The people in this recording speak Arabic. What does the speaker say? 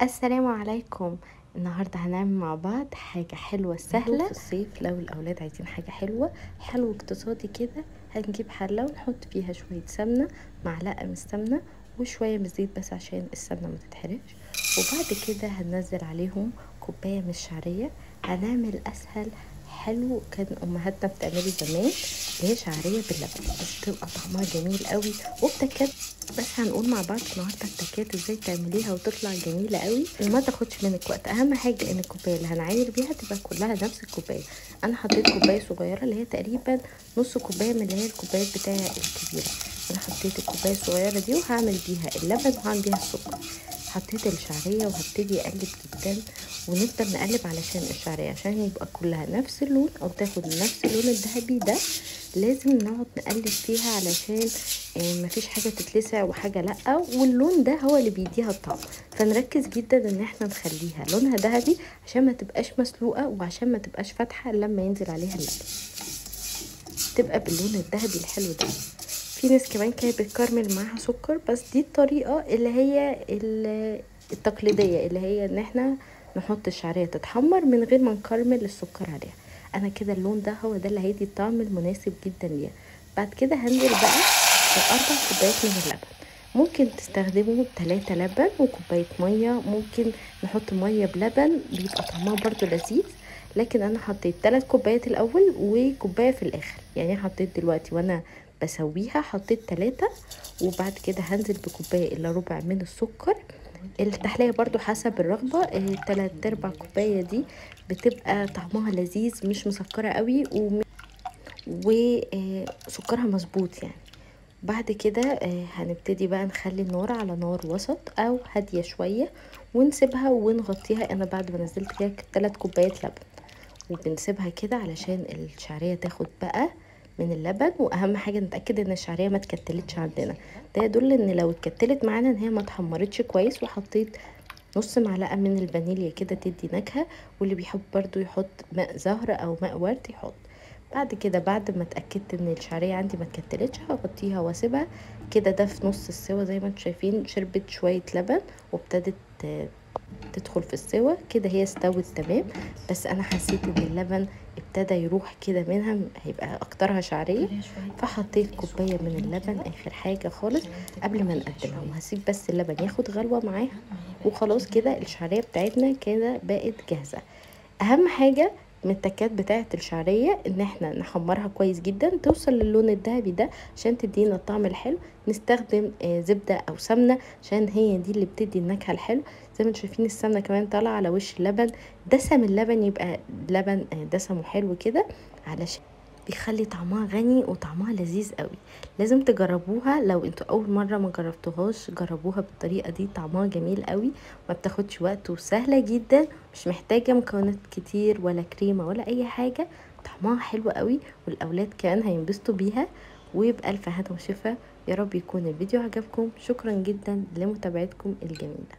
السلام عليكم. النهارده هنعمل مع بعض حاجه حلوه سهله في الصيف. لو الاولاد عايزين حاجه حلوه حلو اقتصادي كده، هنجيب حله ونحط فيها شويه سمنه، معلقه من السمنه وشويه من الزيت بس عشان السمنه ما تتحرقش، وبعد كده هننزل عليهم كوبايه من الشعريه. هنعمل اسهل حلو كان امهاتنا بتعمله زمان، اللي هي شعريه باللبن، بس بتبقى طعمها جميل قوي وبتكاد. بس هنقول مع بعض النهارده التكات ازاي تعمليها وتطلع جميله قوي وما تاخدش منك وقت. اهم حاجه ان الكوبايه اللي هنعاير بيها تبقى كلها نفس الكوبايه. انا حطيت كوبايه صغيره اللي هي تقريبا نص كوبايه من اللي هي الكوبايات بتاعه الكبيره. انا حطيت الكوبايه الصغيره دي وهعمل بيها اللبن وهعمل بيها السكر. حطيت الشعريه وهبتدي اقلب جدا، ونفضل نقلب علشان الشعريه عشان يبقى كلها نفس اللون او تاخد نفس اللون الذهبي ده. لازم نقعد نقلب فيها علشان مفيش حاجه تتلسع وحاجه لا، واللون ده هو اللي بيديها الطعم. فنركز جدا ان احنا نخليها لونها ذهبي عشان ما تبقاش مسلوقه وعشان ما تبقاش فاتحه لما ينزل عليها اللبن، تبقى باللون الذهبي الحلو ده. في ناس كمان كانت بتكرمل معاها سكر، بس دي الطريقه اللي هي التقليديه، اللي هي ان احنا نحط الشعريه تتحمر من غير ما نكرمل السكر عليها. انا كده اللون ده هو ده اللي هيدي الطعم المناسب جدا ليها. بعد كده هنزل بقى ب4 كوبايات من اللبن. ممكن تستخدموا 3 لبن وكوبايه ميه، ممكن نحط ميه بلبن بيبقى طعمها برضو لذيذ، لكن انا حطيت 3 كوبايات الاول وكوبايه في الاخر. يعني حطيت دلوقتي وانا بسويها حطيت 3، وبعد كده هنزل بكوبايه الا ربع من السكر. التحلية برضو حسب الرغبة. 3/4 كوباية دي بتبقى طعمها لذيذ، مش مسكرة قوي وسكرها مظبوط يعني. بعد كده هنبتدي بقى نخلي النار على نار وسط او هادية شوية ونسيبها ونغطيها. انا بعد ما نزلت كده 3 كوبايات لبن، وبنسيبها كده علشان الشعرية تاخد بقى من اللبن. واهم حاجة نتأكد ان الشعرية ما تكتلتش عندنا، ده يدل ان لو اتكتلت معانا ان هي ما اتحمرتش كويس. وحطيت نص معلقة من الفانيليا كده تدي نكهة، واللي بيحب برضو يحط ماء زهر او ماء ورد يحط. بعد كده بعد ما اتأكدت ان الشعرية عندي ما اتكتلتش هغطيها واسيبها كده. ده في نص السوا زي ما انتم شايفين شربت شوية لبن وابتدت تدخل في السوا كده، هي استوت تمام. بس انا حسيت ان اللبن ابتدى يروح كده منها، هيبقى اكترها شعريه، فحطيت كوبايه من اللبن اخر حاجه خالص قبل ما نقدمها، وهسيب بس اللبن ياخد غلوه معاها وخلاص كده الشعريه بتاعتنا كده بقت جاهزه. اهم حاجه من التكات بتاعه الشعريه ان احنا نحمرها كويس جدا توصل للون الذهبي ده عشان تدينا الطعم الحلو. نستخدم زبده او سمنه عشان هي دي اللي بتدي النكهه الحلو. زي ما انتم شايفين السمنه كمان طالعه على وش اللبن، دسم اللبن يبقى لبن دسمه حلو كده علشان بيخلي طعمها غني وطعمها لذيذ قوي. لازم تجربوها، لو انتوا اول مره ما جربتوهاش جربوها بالطريقه دي، طعمها جميل قوي ما بتاخدش وقت وسهله جدا، مش محتاجه مكونات كتير ولا كريمه ولا اي حاجه. طعمها حلو قوي والاولاد كمان هينبسطوا بيها. وبألف هنا وشفا. يا رب يكون الفيديو عجبكم. شكرا جدا لمتابعتكم الجميله.